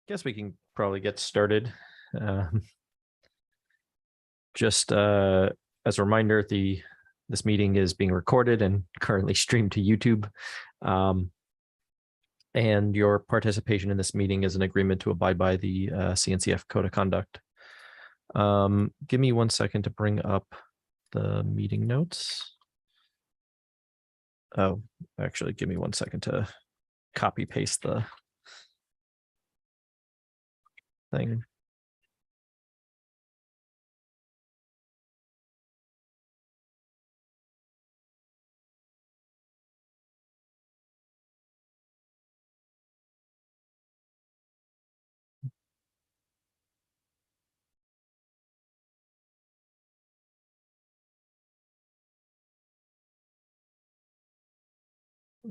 Guess we can probably get started. Just as a reminder, this meeting is being recorded and currently streamed to YouTube. And your participation in this meeting is an agreement to abide by the CNCF Code of Conduct. Give me 1 second to bring up the meeting notes. Oh, actually, give me 1 second to copy paste the thing.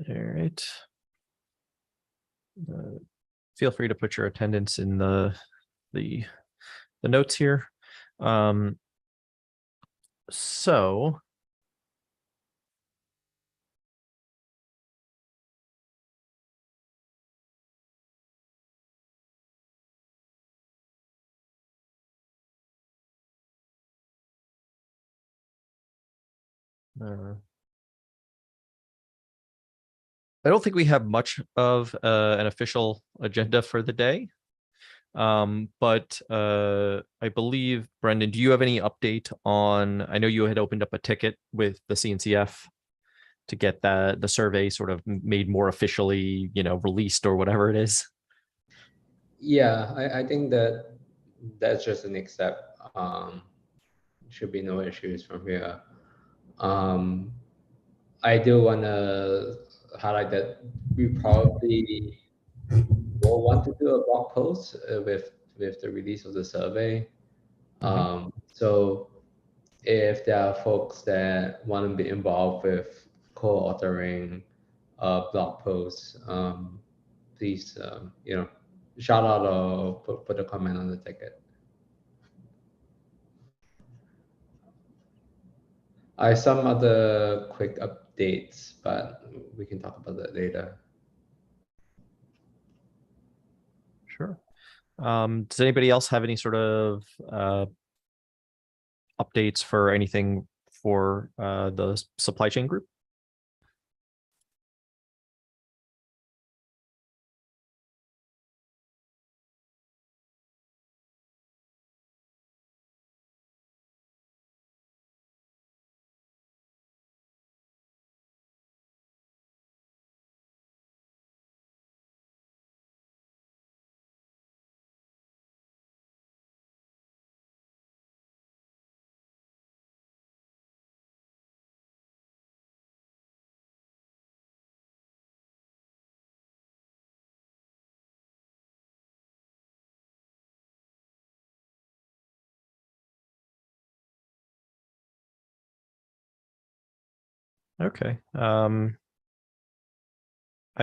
All right. Feel free to put your attendance in the notes here. So I don't think we have much of an official agenda for the day. But I believe, Brendan, do you have any update on, I know you had opened up a ticket with the CNCF to get the survey sort of made more officially, released or whatever it is. Yeah, I think that's just the next step. Should be no issues from here. I do want to highlight that we probably will want to do a blog post with the release of the survey. So if there are folks that want to be involved with co-authoring blog posts, please, shout out or put a comment on the ticket. I have some other quick updates, but we can talk about that later. Sure. Does anybody else have any sort of updates for anything for the supply chain group? Okay. I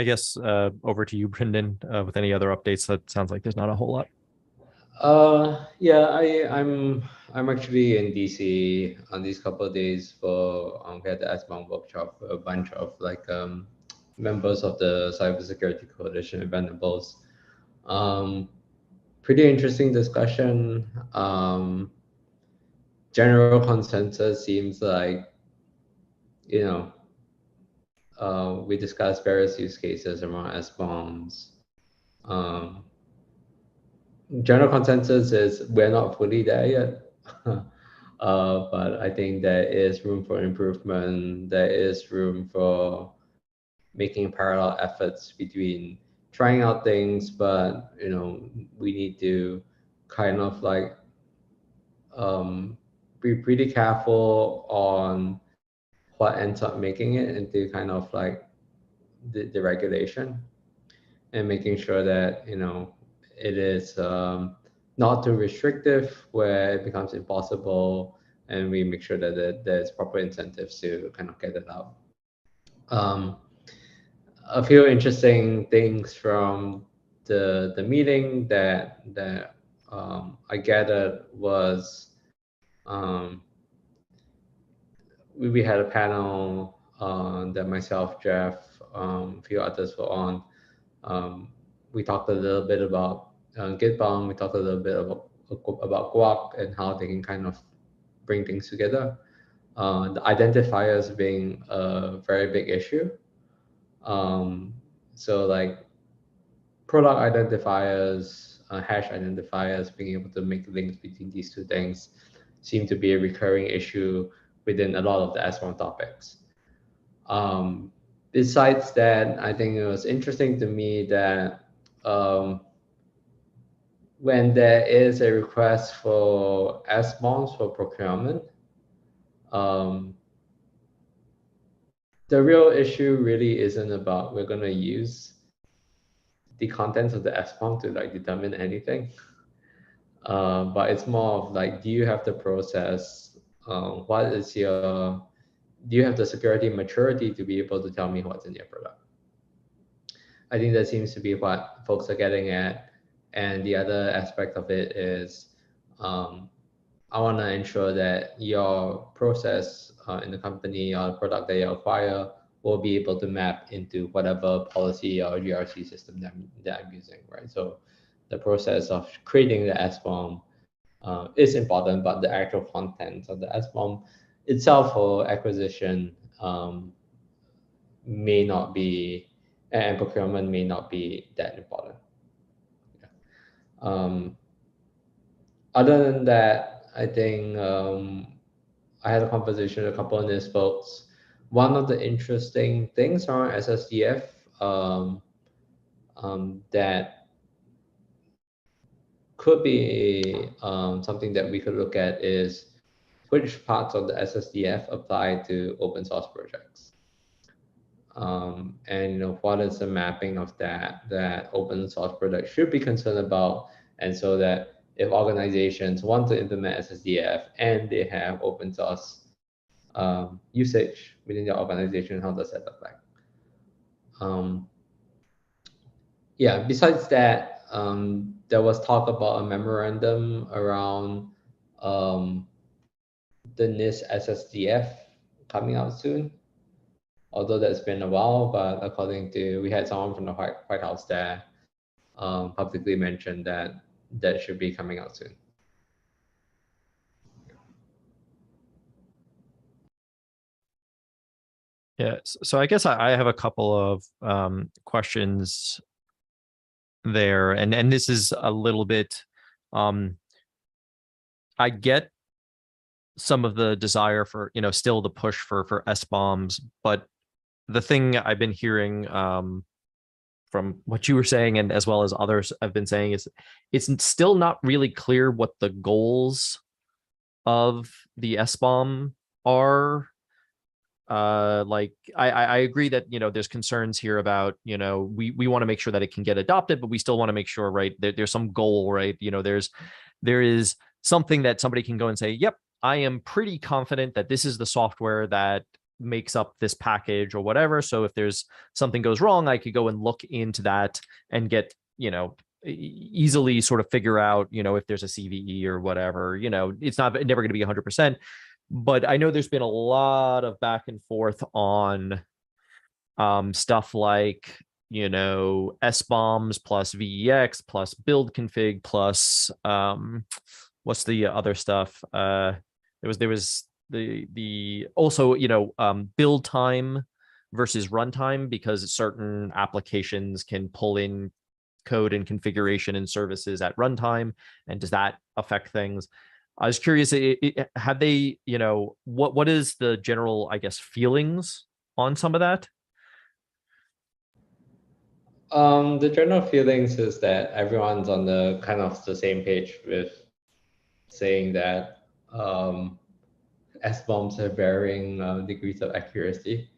guess over to you, Brendan, with any other updates. That sounds like there's not a whole lot. Yeah, I'm actually in DC on these couple of days for get the SBOM workshop. A bunch of members of the Cybersecurity Coalition at Venables. Pretty interesting discussion. General consensus seems like, we discussed various use cases around SBOMs. General consensus is we're not fully there yet. But I think there is room for improvement. There is room for making parallel efforts between trying out things, but we need to kind of be pretty careful on what ends up making it into kind of the regulation, and making sure that it is not too restrictive where it becomes impossible, and we make sure that there's proper incentives to kind of get it out. A few interesting things from the meeting that I gathered was we had a panel that myself, Jeff, a few others were on. We talked a little bit about Gitbomb, we talked a little bit about Guac and how they can kind of bring things together. The identifiers being a very big issue. So like product identifiers, hash identifiers, being able to make links between these two things seem to be a recurring issue within a lot of the SBOM topics. Besides that, I think it was interesting to me that when there is a request for SBOMs for procurement, the real issue really isn't about we're going to use the contents of the SBOM to like determine anything. But it's more of like, do you have the process? What is your, do you have the security maturity to be able to tell me what's in your product? I think that seems to be what folks are getting at. And the other aspect of it is, I want to ensure that your process in the company or the product that you acquire will be able to map into whatever policy or GRC system that I'm using, right? So the process of creating the SBOM is important, but the actual content of the SBOM itself for acquisition may not be, and procurement may not be that important. Yeah. Other than that, I think I had a conversation with a couple of these folks. One of the interesting things around SSDF that could be something that we could look at is which parts of the SSDF apply to open source projects. And what is the mapping of that open source project should be concerned about, and so that if organizations want to implement SSDF and they have open source usage within their organization, how does that look like? Yeah, besides that, there was talk about a memorandum around the NIST SSDF coming out soon. Although that's been a while, but according to, we had someone from the White House there publicly mentioned that that should be coming out soon. Yeah, so I guess I have a couple of questions there, and this is a little bit, I get some of the desire for, still the push for SBOMs, but the thing I've been hearing from what you were saying, and as well as others have been saying, is it's still not really clear what the goals of the SBOM are. Like I agree that there's concerns here about we want to make sure that it can get adopted, but we still want to make sure, right, there's some goal, right? There is something that somebody can go and say, yep, I am pretty confident that this is the software that makes up this package or whatever. So if there's something goes wrong, I could go and look into that and get easily sort of figure out if there's a CVE or whatever. It's never going to be 100%. But I know there's been a lot of back and forth on stuff like, SBOMs plus VEX plus build config plus what's the other stuff? There was the also, build time versus runtime, because certain applications can pull in code and configuration and services at runtime. And does that affect things? I was curious, have they, what is the general, I guess, feelings on some of that? The general feelings is that everyone's on the kind of the same page with saying that SBOMs have varying degrees of accuracy.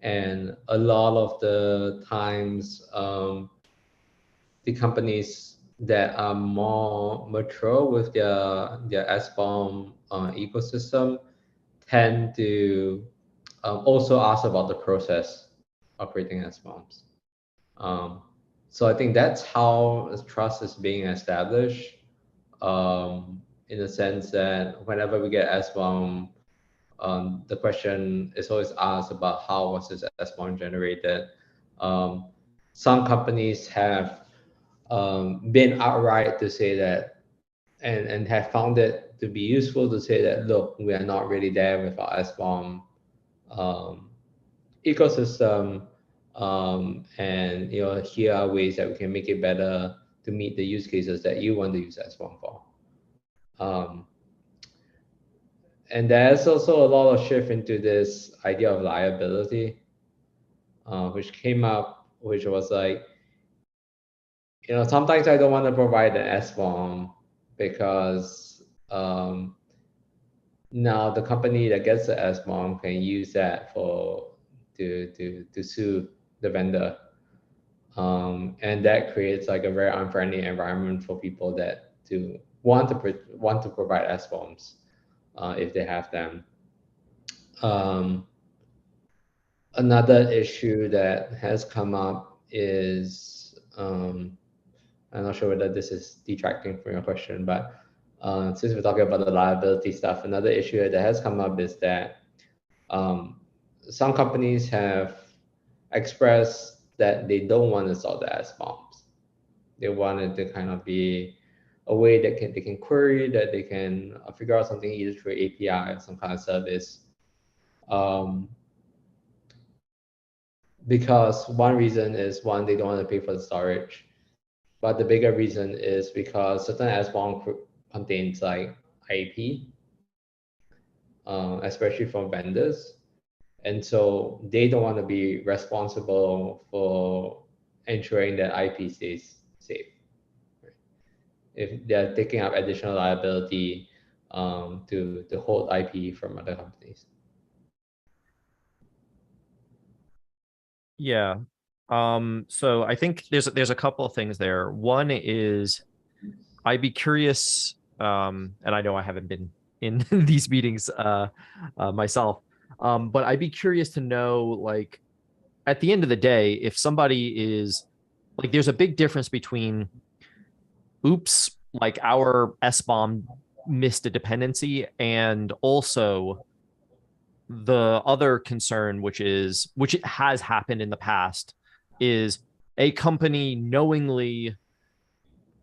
And a lot of the times, the companies that are more mature with their SBOM ecosystem tend to also ask about the process of creating SBOMs. So I think that's how trust is being established, in the sense that whenever we get SBOM, the question is always asked about how was this SBOM generated. Some companies have been outright to say that, and have found it to be useful to say that, look, we are not really there with our SBOM um, ecosystem, and here are ways that we can make it better to meet the use cases that you want to use SBOM for. Um, and there's also a lot of shift into this idea of liability, which came up, which was like, sometimes I don't want to provide an SBOM because now the company that gets the SBOM can use that to sue the vendor. And that creates like a very unfriendly environment for people that to want to provide SBOMs if they have them. Another issue that has come up is I'm not sure whether this is detracting from your question, but since we're talking about the liability stuff, another issue that has come up is that some companies have expressed that they don't want to sell the SBOMs. They want it to kind of be a way that they can query, that they can figure out something either through API or some kind of service. Because one reason is they don't want to pay for the storage. But the bigger reason is because certain SBOM contains like IP, especially from vendors. And so they don't want to be responsible for ensuring that IP stays safe. Right? If they're taking up additional liability to hold IP from other companies. Yeah. So I think there's a couple of things there. One is I'd be curious, and I know I haven't been in these meetings myself, but I'd be curious to know, like, at the end of the day, if somebody is like, there's a big difference between, oops, like our SBOM missed a dependency, and also the other concern, which has happened in the past, is a company knowingly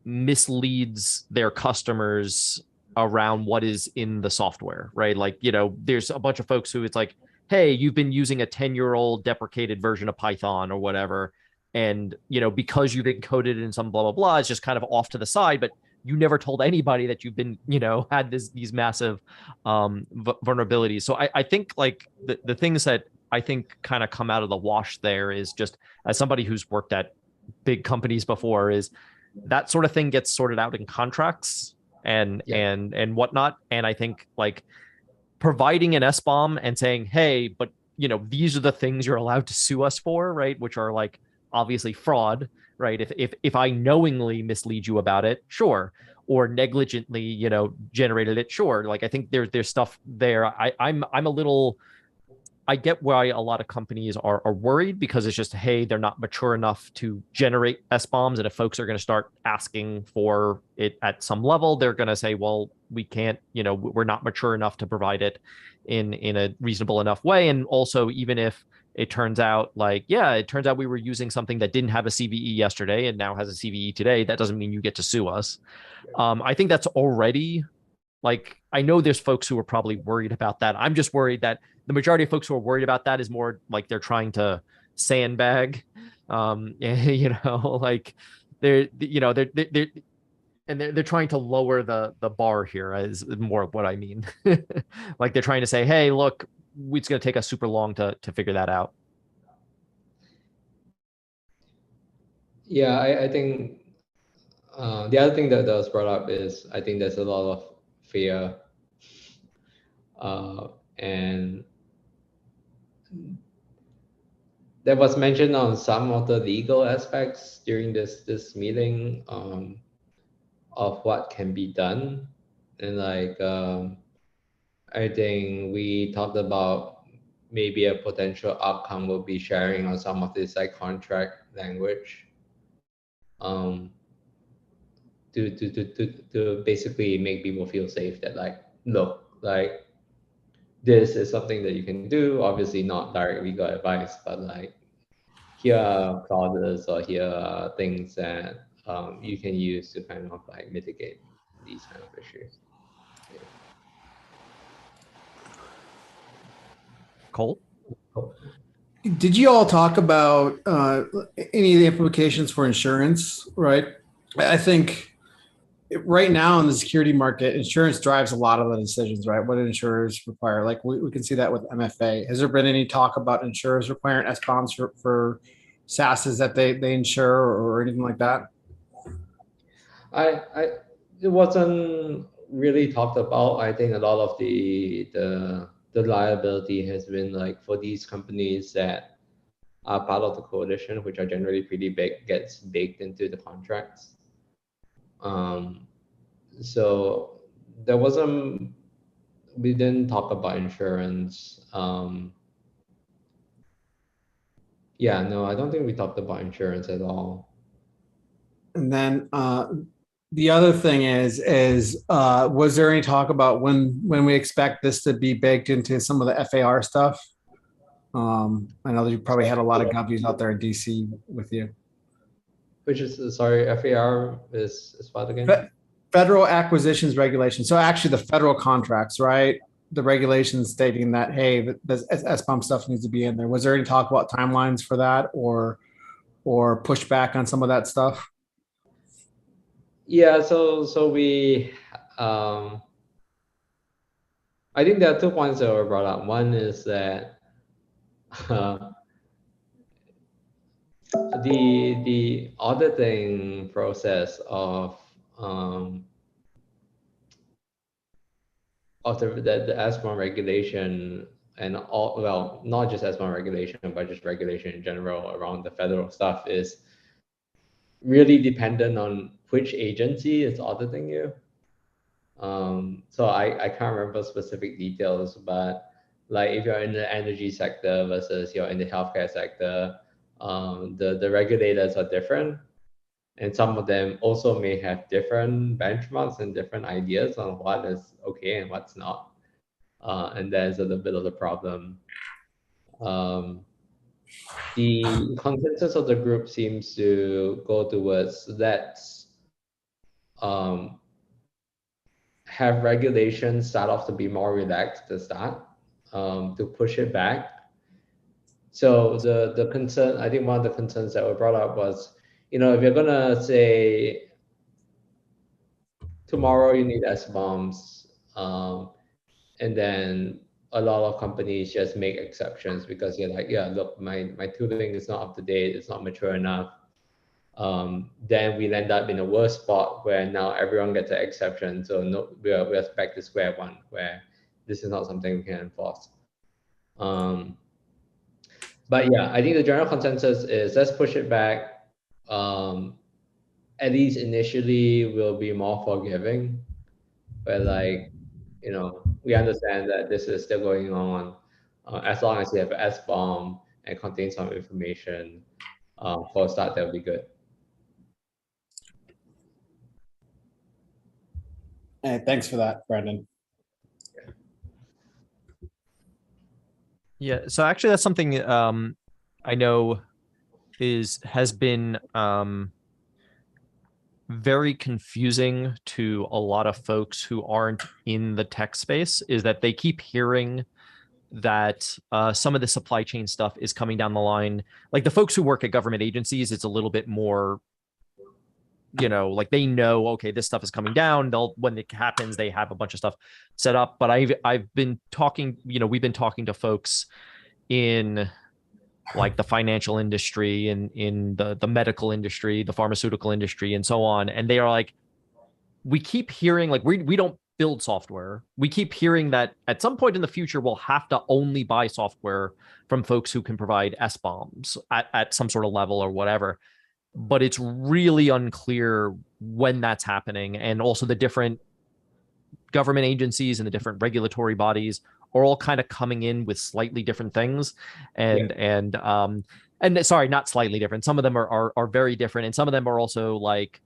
misleads their customers around what is in the software, right? Like, there's a bunch of folks who it's like, hey, you've been using a 10-year-old deprecated version of Python or whatever. And, because you've encoded it in some blah, blah, blah, it's just kind of off to the side, but you never told anybody that you've been, had these massive vulnerabilities. So I think like the things that I think kind of come out of the wash there is just, as somebody who's worked at big companies before, is that sort of thing gets sorted out in contracts and whatnot. And I think like providing an SBOM and saying, hey, but these are the things you're allowed to sue us for, right? Which are like obviously fraud, right? If I knowingly mislead you about it, sure. Or negligently, generated it, sure. Like I think there's stuff there. I'm a little, I get why a lot of companies are worried, because it's just, hey, they're not mature enough to generate SBOMs. And if folks are going to start asking for it at some level, they're going to say, well, we can't, we're not mature enough to provide it in a reasonable enough way. And also, even if it turns out like, yeah, it turns out we were using something that didn't have a CVE yesterday and now has a CVE today, that doesn't mean you get to sue us. I think that's already, like, I know there's folks who are probably worried about that. I'm just worried that the majority of folks who are worried about that is more like they're trying to sandbag, like they're and they're trying to lower the bar here, is more of what I mean. Like they're trying to say, hey, look, it's going to take us super long to figure that out. Yeah, I think the other thing that was brought up is I think there's a lot of fear, and that was mentioned on some of the legal aspects during this meeting, of what can be done. And like I think we talked about maybe a potential outcome will be sharing on some of this like contract language, um, to basically make people feel safe that like, look, like this is something that you can do. Obviously not direct legal advice, but like here are clauses or here are things that you can use to kind of like mitigate these kind of issues. Yeah. Cole? Cool. Did you all talk about any of the implications for insurance? Right. I think right now in the security market, insurance drives a lot of the decisions, right? What insurers require. Like we can see that with MFA. Has there been any talk about insurers requiring SBOMs for SaaSes that they insure or anything like that? It wasn't really talked about. I think a lot of the liability has been like for these companies that are part of the coalition, which are generally pretty big, gets baked into the contracts. So there wasn't. We didn't talk about insurance. Yeah, no, I don't think we talked about insurance at all. And then the other thing is was there any talk about when we expect this to be baked into some of the FAR stuff? I know that you probably had a lot of govs out there in DC with you. Which is, sorry, FAR is what again? Federal acquisitions regulation. So actually the federal contracts, right? The regulations stating that, hey, the SBOM stuff needs to be in there. Was there any talk about timelines for that or pushback on some of that stuff? Yeah, so we, I think there are 2 points that were brought up. One is that the auditing process of the SBOM regulation and all, well, not just SBOM regulation, but just regulation in general around the federal stuff is really dependent on which agency is auditing you. So I can't remember specific details, but like if you're in the energy sector versus you're in the healthcare sector, the regulators are different. And some of them also may have different benchmarks and different ideas on what is okay and what's not. And there's a little bit of the problem. The consensus of the group seems to go towards let's have regulations start off to be more relaxed to start, to push it back. So the concern, I think one of the concerns that were brought up was, if you're gonna say tomorrow you need SBOMs, and then a lot of companies just make exceptions because you're like, yeah, look, my tooling is not up to date, it's not mature enough. Then we end up in a worse spot where now everyone gets an exception. So no, we're back to square one where this is not something we can enforce. But yeah, I think the general consensus is let's push it back. At least initially, we'll be more forgiving, but like, we understand that this is still going on. As long as you have an SBOM and contain some information, for a start, that'll be good. Hey, thanks for that, Brandon. Yeah, so actually that's something I know has been very confusing to a lot of folks who aren't in the tech space, is that they keep hearing that some of the supply chain stuff is coming down the line. Like the folks who work at government agencies, it's a little bit more, like they know, okay, this stuff is coming down. When it happens, they have a bunch of stuff set up. But I've been talking, we've been talking to folks in like the financial industry and in the medical industry, the pharmaceutical industry, and so on. And they are like, we keep hearing, like, we don't build software. We keep hearing that at some point in the future, we'll have to only buy software from folks who can provide SBOMs at some sort of level or whatever. But it's really unclear when that's happening. And also the different government agencies and the different regulatory bodies are all kind of coming in with slightly different things. And sorry, not slightly different. Some of them are very different. And some of them are also like,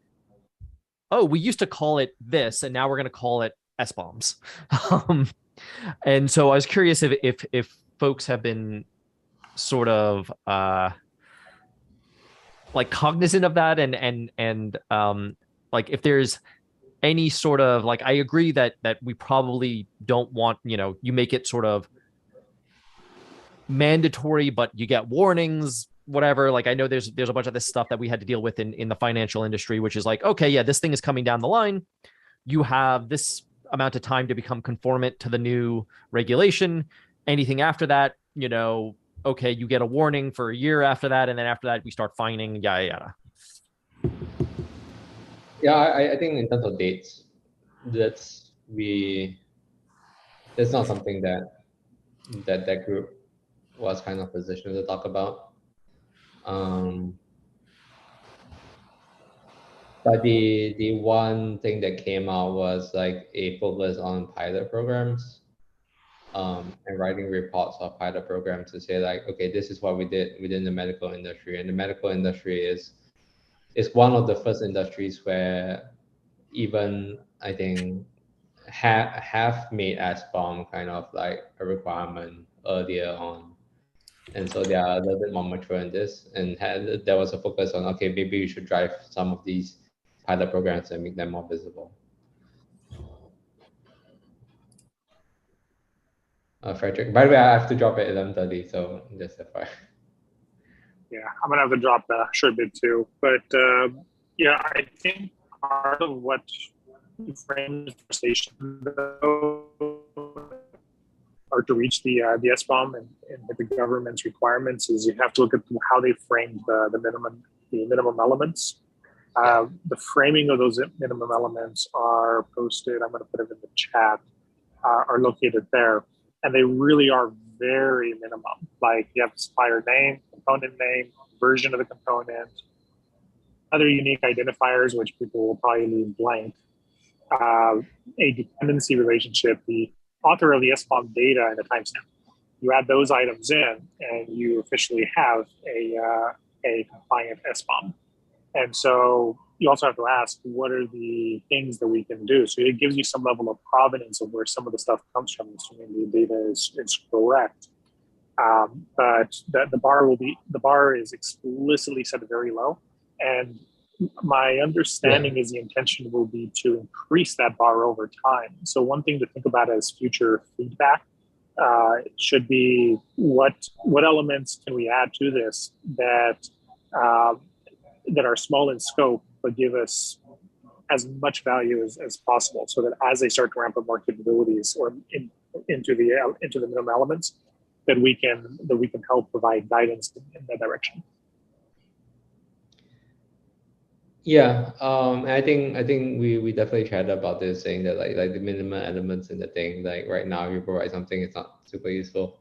oh, we used to call it this, and now we're going to call it SBOMs. And so I was curious if folks have been sort of like cognizant of that, and like if there's any sort of like, I agree that we probably don't want, you make it sort of mandatory, but you get warnings, whatever. Like I know there's a bunch of this stuff that we had to deal with in the financial industry, which is like, okay, yeah, this thing is coming down the line. You have this amount of time to become conformant to the new regulation. Anything after that, okay, you get a warning for a year after that, and then after that we start fining, yada yada. Yeah, I think in terms of dates, that's not something that group was kind of positioned to talk about. But the one thing that came out was like a focus on pilot programs, and writing reports of pilot programs to say like, okay, this is what we did within the medical industry, and the medical industry is one of the first industries where even I think have made SBOM kind of like a requirement earlier on. And so they are a little bit more mature in this, and there was a focus on, okay, maybe you should drive some of these pilot programs and make them more visible. Frederick, by the way, I have to drop at 11:30, so just FYI. Yeah, I'm gonna have to drop a short bit too, but yeah, I think part of what frames the conversation or to reach the SBOM and the government's requirements is you have to look at how they framed the minimum elements. The framing of those minimum elements are posted. I'm going to put it in the chat. Are located there, and they really are very minimum. Like you have supplier name, component name, version of the component, other unique identifiers, which people will probably leave blank. A dependency relationship, the author of the SBOM data, and a timestamp. You add those items in, and you officially have a compliant SBOM. And so you also have to ask, what are the things that we can do? So it gives you some level of provenance of where some of the stuff comes from, assuming the data is correct. But the bar is explicitly set very low. And my understanding is the intention will be to increase that bar over time. So one thing to think about as future feedback should be what elements can we add to this that are small in scope but give us as much value as possible, so that as they start to ramp up more capabilities or into the minimum elements, that we can help provide guidance in that direction. Yeah, I think we definitely chatted about this, saying that like the minimum elements in the thing, like right now, if you provide something, it's not super useful.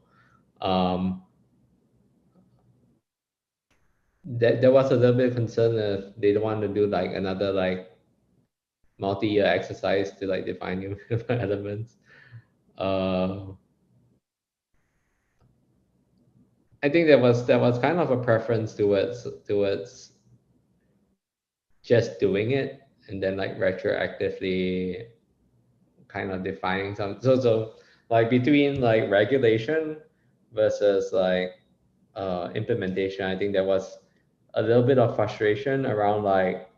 There was a little bit of concern if they don't want to do like another like multi-year exercise to like define new elements. I think there was kind of a preference towards just doing it and then like retroactively kind of defining some. So like between like regulation versus like implementation, I think there was a little bit of frustration around like,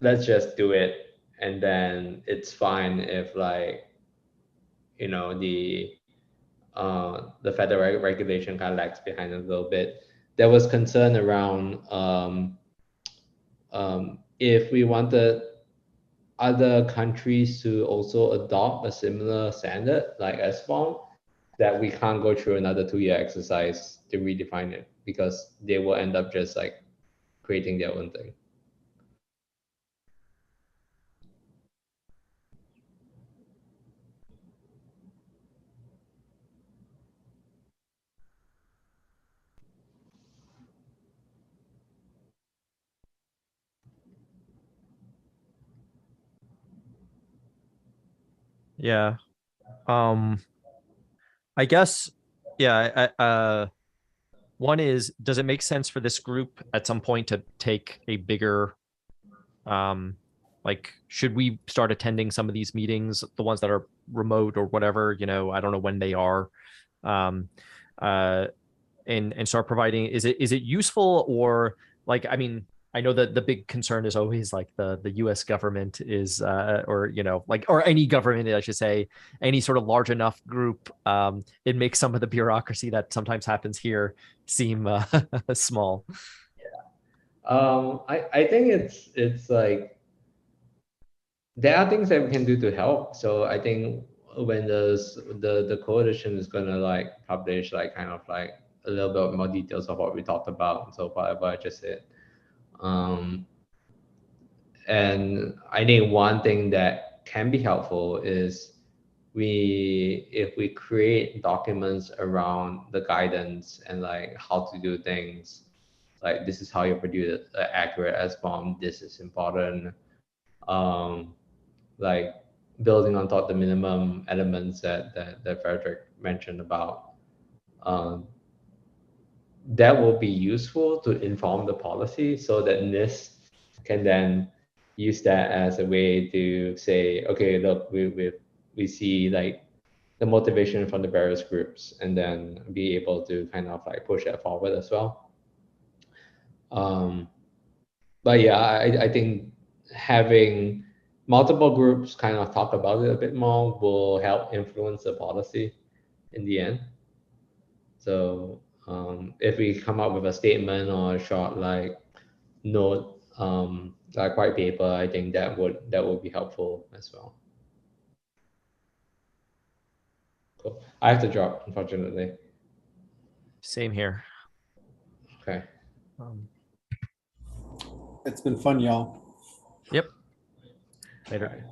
let's just do it, and then it's fine if like, the federal regulation kind of lags behind a little bit. There was concern around if we wanted other countries to also adopt a similar standard like SBOM, that we can't go through another 2-year exercise to redefine it, because they will end up just like creating their own thing. Yeah. I guess, yeah, one is, does it make sense for this group at some point to take a bigger, like, should we start attending some of these meetings, the ones that are remote or whatever, I don't know when they are. and start providing, is it useful, or like, I mean, I know that the big concern is always like the US government is or like, or any government, I should say, any sort of large enough group, it makes some of the bureaucracy that sometimes happens here seem small. I think it's like there are things that we can do to help. So I think when the coalition is gonna like publish like kind of like a little bit more details of what we talked about, so whatever I just said. And I think one thing that can be helpful is if we create documents around the guidance and like how to do things, like this is how you produce an accurate SBOM, this is important. Like building on top the minimum elements that Frederick mentioned about, that will be useful to inform the policy, so that NIST can then use that as a way to say, okay, look, we see like the motivation from the various groups, and then be able to kind of like push that forward as well. But yeah, I think having multiple groups kind of talk about it a bit more will help influence the policy in the end. So if we come up with a statement or a short like note, like white paper, I think that would be helpful as well. Cool. I have to drop, unfortunately. Same here. Okay. It's been fun, y'all. Yep. All Later. right.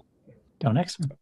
Till next one.